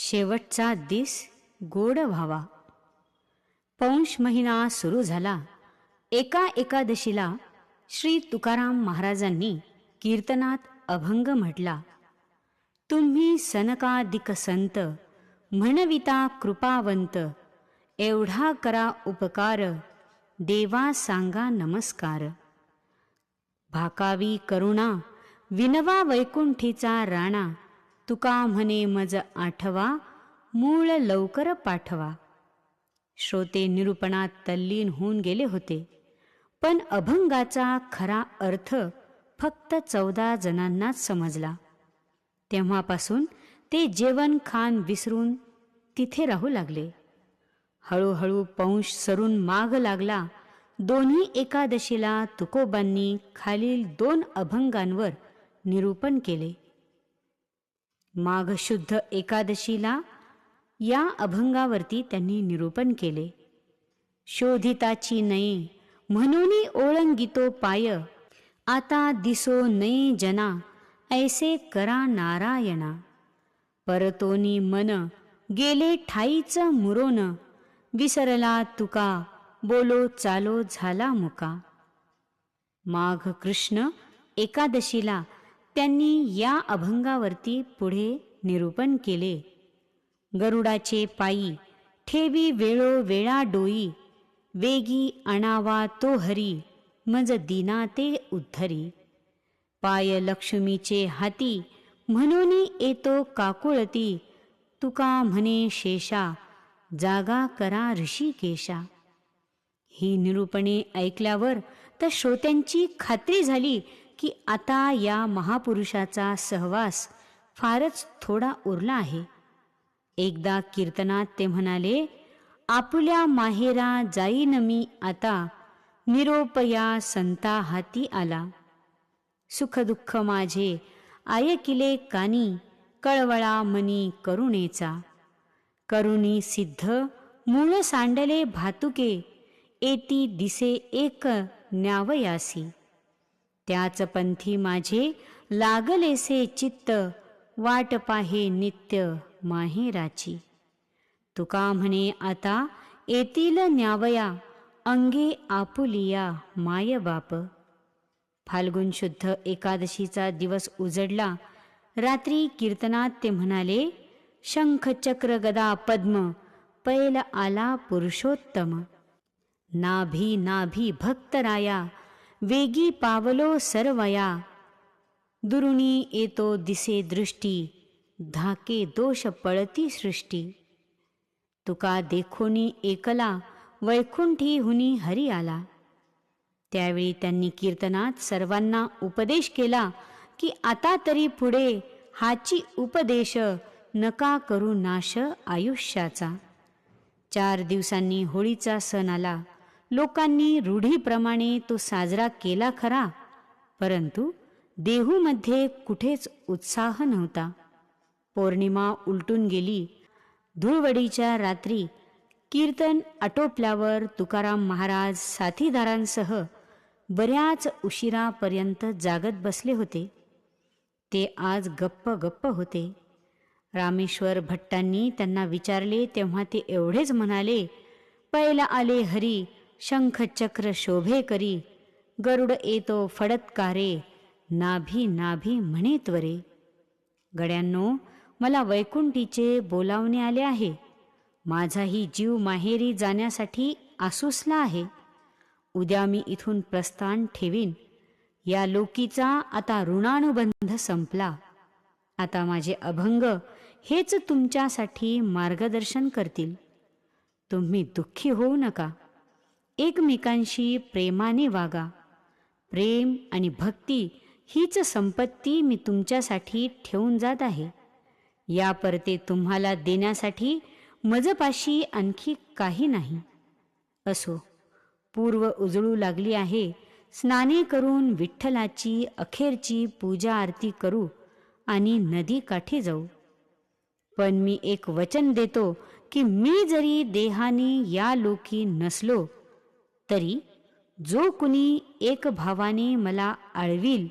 शेवटचा दिस गोड व्हावा. पौष महिना सुरू झाला. एका एकादशीला श्री तुकाराम महाराजांनी कीर्तनात अभंग म्हटला. तुम्ही सनकादिक संत, म्हणविता कृपावंत, एवढा करा उपकार, देवा सांगा नमस्कार. भाकावी करुणा, विनवा वैकुंठीचा राणा, तुका म्हणे मज आठवा, मूळ लवकर पाठवा. श्रोते निरूपणात तल्लीन होऊन गेले होते, पण अभंगाचा खरा अर्थ फक्त 14 जणांनाच समजला. तेव्हापासून ते जेवण खाण विसरून तिथे राहू लागले. हळूहळू पौष सरून माघ लागला. दोन्ही एकादशीला तुकोबांनी खालील 2 अभंगांवर निरूपण केले. माघ शुद्ध एकादशीला या अभंगावरती त्यांनी निरूपण केले. शोधिताची नये म्हणून ओळंगितो पाय, आता दिसो नये जना, ऐसे करा नारायणा. परतोनी मन गेले ठाईच मुरोन, विसरला तुका बोलो चालो झाला मुका. माघ कृष्ण एकादशीला त्यांनी या अभंगावरती पुढे निरूपण केले. गरुडाचे पायी ठेवी वेळो वेळा डोई, वेगी आणावा तो हरी, मज दीना ते उद्धरी. पाय लक्ष्मीचे हाती म्हणून येतो काकुळती, तुका म्हणे शेषा, जागा करा ऋषिकेशा. ही निरूपणे ऐकल्यावर तर श्रोत्यांची खात्री झाली की आता या महापुरुषाचा सहवास फारच थोडा उरला आहे. एकदा कीर्तनात ते म्हणाले, आपुल्या माहेरा जाईन मी आता, निरोप या संता हाती आला. सुखदुःख माझे ऐकिले कानी, कळवळा मनी करुणेचा. करुणी सिद्ध मूळ सांडले भातुके, एती दिसे एक न्यावयासी. त्याच पंथी माझे लागलेसे चित्त, वाट पाहे नित्य माहेराची. तुका म्हणे आता येतील न्यावया, अंगे आपुलिया माय बाप. फाल्गुन शुद्ध एकादशीचा दिवस उजडला. रात्री कीर्तनात ते म्हणाले, शंख चक्र गदा पद्म, पैल आला पुरुषोत्तम. नाभी नाभी भक्तराया, वेगी पावलो सर्वया. दुरुणी येतो दिसे दृष्टी, धाके दोष पळती सृष्टी. तुका देखोनी एकला, वैकुंठी हुनी हरी आला. त्यावेळी त्यांनी कीर्तनात सर्वांना उपदेश केला की आता तरी पुढे हाची उपदेश, नका करू नाश आयुष्याचा. 4 दिवसांनी होळीचा सण आला. लोकांनी रूढीप्रमाणे तो साजरा केला खरा, परंतु देहूमध्ये कुठेच उत्साह नव्हता. पौर्णिमा उलटून गेली. धुळवडीच्या रात्री कीर्तन आटोपल्यावर तुकाराम महाराज साथीदारांसह बऱ्याच उशिरापर्यंत जागत बसले होते. ते आज गप्प गप्प होते. रामेश्वर भट्टांनी त्यांना विचारले तेव्हा ते एवढेच म्हणाले, पैला आले हरी, शंख चक्र शोभे करी. गरुड येतो फडत्कारे, नाभी नाभी म्हणे त्वरे. गड्यांनो, मला वैकुंठीचे बोलावणे आले आहे. माझाही जीव माहेरी जाण्यासाठी आसुसला आहे. उद्या मी इथून प्रस्थान ठेवीन. या लोकीचा आता ऋणानुबंध संपला. आता माझे अभंग हेच तुमच्यासाठी मार्गदर्शन करतील. तुम्ही दुःखी होऊ नका. एकमेकांशी प्रेमाने वागा. प्रेम आणि भक्ती हीच संपत्ती मी तुमच्यासाठी ठेवून जात आहे. या परते तुम्हाला देण्यासाठी मजपाशी आणखी काही नाही. असो, पूर्व उजळू लागली आहे. स्नाने करून विठ्ठलाची अखेरची पूजा आरती करू आणि नदी काठी जाऊ. पण मी एक वचन देतो की मी जरी देहाने या लोकी नसलो तरी जो कुणी एक भावाने मला आळवील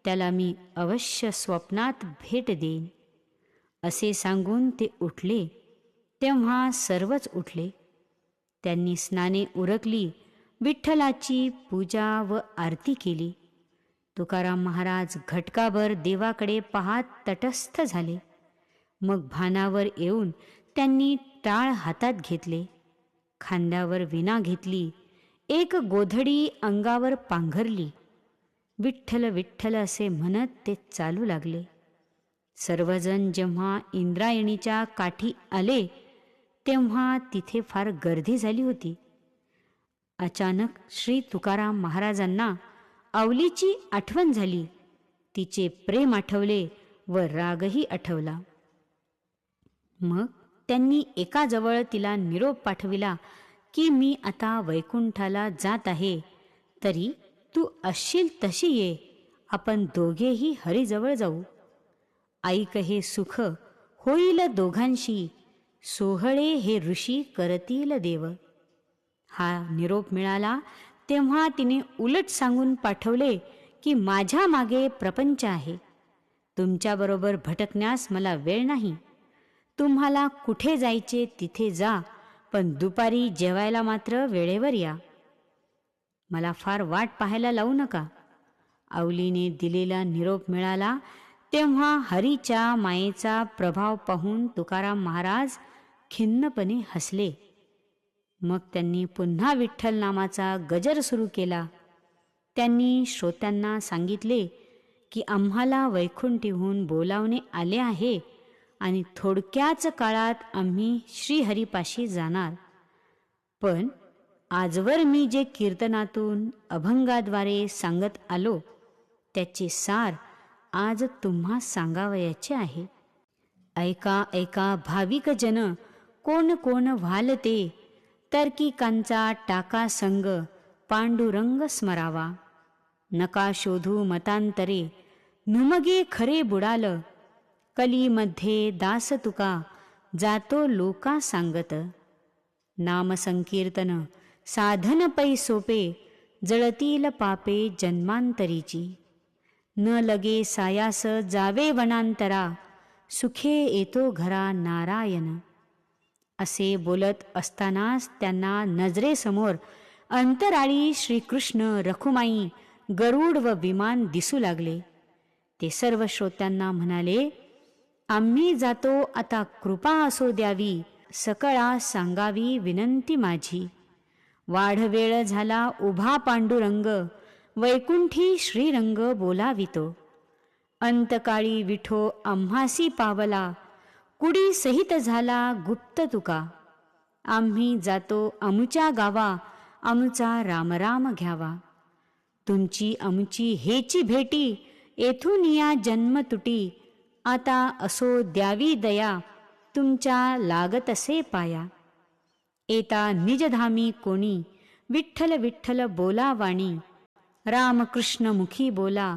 त्याला मी अवश्य स्वप्नात भेट देईन. असे सांगून ते उठले. तेव्हा सर्वच उठले. त्यांनी स्नाने उरकली, विठ्ठलाची पूजा व आरती केली. तुकाराम महाराज घटकाभर देवाकडे पाहत तटस्थ झाले. मग भानावर येऊन त्यांनी टाळ हातात घेतले, खांद्यावर विणा घेतली, एक गोधडी अंगावर पांघरली. विठ्ठल विठ्ठल असे म्हणत ते चालू लागले. सर्वजण जेव्हा इंद्रायणीच्या काठी आले तेव्हा तिथे फार गर्दी झाली होती. अचानक श्री तुकाराम महाराजांना आवलीची आठवण झाली. तिचे प्रेम आठवले व रागही आठवला. मग त्यांनी एकाजवळ तिला निरोप पाठविला की मी आता वैकुंठाला जात आहे, तरी तू असशील तशी ये, आपण दोघेही हरीजवळ जाऊ. ऐक हे सुख होईल दोघांशी, सोहळे हे ऋषी करतील देव. हा निरोप मिळाला तेव्हा तिने उलट सांगून पाठवले की माझ्या मागे प्रपंच आहे, तुमच्याबरोबर भटकण्यास मला वेळ नाही. तुम्हाला कुठे जायचे तिथे जा, पण दुपारी जेवायला मात्र वेळेवर या. मला फार वाट पाहायला लावू नका. आवलीने दिलेला निरोप मिळाला तेव्हा हरीच्या मायेचा प्रभाव पाहून तुकाराम महाराज खिन्नपणे हसले. मग त्यांनी पुन्हा विठ्ठल नामाचा गजर सुरू केला. त्यांनी श्रोत्यांना सांगितले की आम्हाला वैकुंठीहून बोलावणे आले आहे आणि थोडक्याच काळात आम्ही श्रीहरीपाशी जाणार. पण आजवर मी जे कीर्तनातून अभंगाद्वारे सांगत आलो त्याचे सार आज तुम्हा सांगावयाचे आहे. ऐका ऐका भाविक जन, कोण कोण व्हालते, तर्किकांचा टाका संग पांडुरंग स्मरावा. नका शोधू मतांतरे, नुमगे खरे बुडाल. कलीमध्ये दास तुका, जातो लोका सांगत. नाम संकीर्तन साधन पै सोपे, जळतील पापे जन्मांतरीची. न लगे सायास जावे वनांतरा, सुखे येतो घरा नारायण. असे बोलत असतानाच त्यांना नजरेसमोर अंतराळी श्रीकृष्ण, रखुमाई, गरुड व विमान दिसू लागले. ते सर्व श्रोत्यांना म्हणाले, आम्ही जातो आता, कृपा असो द्यावी, सकळा सांगावी विनंती माझी. वाढवेळ झाला उभा पांडुरंग, वैकुंठी श्रीरंग बोलावितो. अंतकाळी विठो आम्हासी पावला, कुडी सहित झाला गुप्त तुका. आम्ही जातो आमुच्या गावा, आमुचा रामराम घ्यावा. तुमची आमुची हेची भेटी, येथून या जन्म तुटी. आता असो द्यावी दया, तुमच्या लागतसे पाया. येता निजधामी कोणी, विठ्ठल विठ्ठल बोला वाणी. रामकृष्ण मुखी बोला,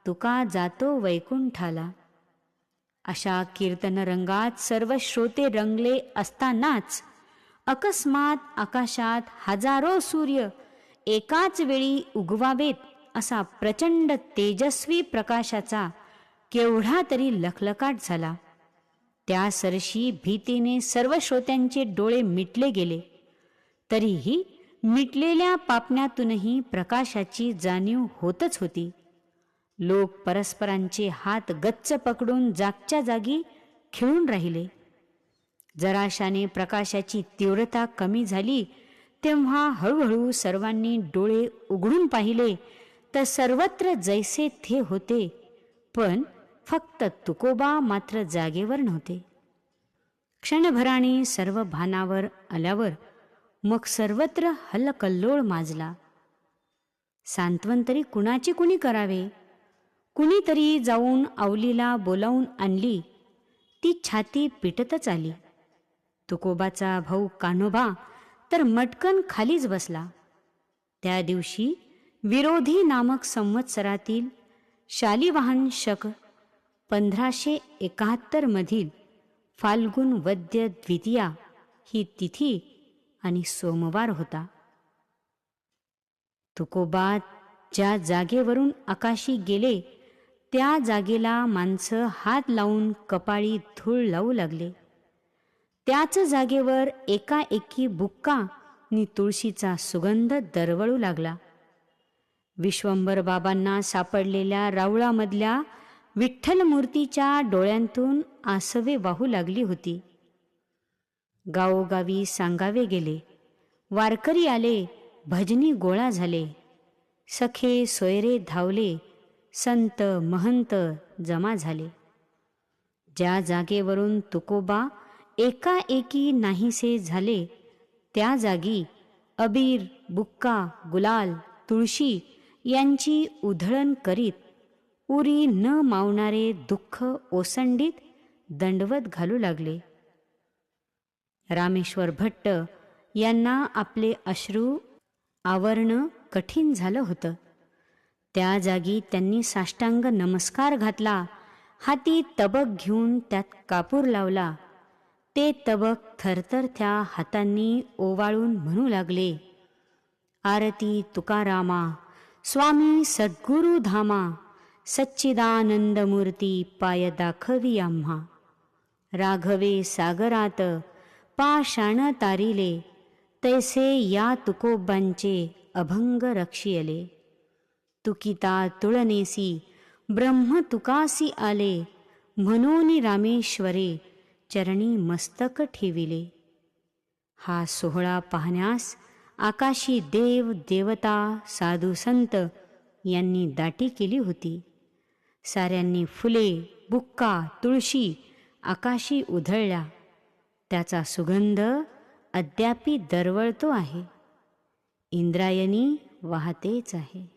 तुका जातो वैकुंठाला. अशा कीर्तन रंगात सर्व श्रोते रंगले असतानाच अकस्मात आकाशात हजारो सूर्य एकाच वेळी उगवावेत असा प्रचंड तेजस्वी प्रकाशाचा केवढा तरी लखलखाट झाला. त्या सरशी भीतीने सर्व श्रोत्यांचे डोळे मिटले गेले. तरीही मिटलेल्या पापण्यातूनही प्रकाशाची जाणीव होतच होती. लोक परस्परांचे हात गच्च पकडून जागच्या जागी खिळून राहिले. जराशाने प्रकाशाची तीव्रता कमी झाली तेव्हा हळूहळू सर्वांनी डोळे उघडून पाहिले तर सर्वत्र जैसे थे होते, पण फक्त तुकोबा मात्र जागेवर नव्हते. क्षणभराने सर्व भानावर आल्यावर मग सर्वत्र हल्लकल्लोळ माजला. सांत्वन तरी कुणाचे कुणी करावे. कुणीतरी जाऊन आवलीला बोलावून आणली. ती छाती पिटतच आली. तुकोबाचा भाऊ कान्होबा तर मटकन खालीच बसला. त्या दिवशी विरोधी नामक संवत्सरातील शालिवाहन शक 1571 मधील फाल्गुन वद्य द्वितीया ही तिथी आणि सोमवार होता. तुकोबा ज्या जागेवरून आकाशी गेले त्या जागेला माणसं हात लावून कपाळी धूळ लावू लागले. त्याच जागेवर एकाएकी बुक्का नि तुळशीचा सुगंध दरवळू लागला. विश्वंभर बाबांना सापडलेल्या राऊळामधल्या विठ्ठल मूर्तीच्या डोळ्यांतून आसवे वाहू लागली होती. गावोगावी सांगावे गेले, वारकरी आले, भजनी गोळा झाले, सखे सोयरे धावले, संत महंत जमा झाले. ज्या जागेवरून तुकोबा एकाएकी नाहीसे झाले, त्या जागी अबीर, बुक्का, गुलाल, तुळशी यांची उधळण करीत उरी न मावणारे दुःख ओसंडीत दंडवत घालू लागले. रामेश्वर भट्ट यांना आपले अश्रू आवरणं कठीण झालं होतं. त्या जागी त्यांनी साष्टांग नमस्कार घातला, हाती तबक घेऊन त्यात कापूर लावला. ते तबक थरथर त्या हातांनी ओवाळून म्हणू लागले, आरती तुकारामा, स्वामी सद्गुरु धामा, सच्चिदानंद मूर्ती पाय दाखवी आम्हा. राघवे सागरात पाषाण तारिले, तैसे या तुकोबांचे अभंग रक्षियले. तुकिता तुळनेसी ब्रह्म तुकासी आले, म्हणून रामेश्वरे चरणी मस्तक ठेविले. हा सोहळा पाहण्यास आकाशी देव देवता साधू संत यांनी दाटी केली होती. साऱ्यांनी फुले, बुक्का, तुळशी आकाशी उधळल्या. त्याचा सुगंध अद्यापि दरवळतो आहे, इंद्रायणी वाहतेच आहे.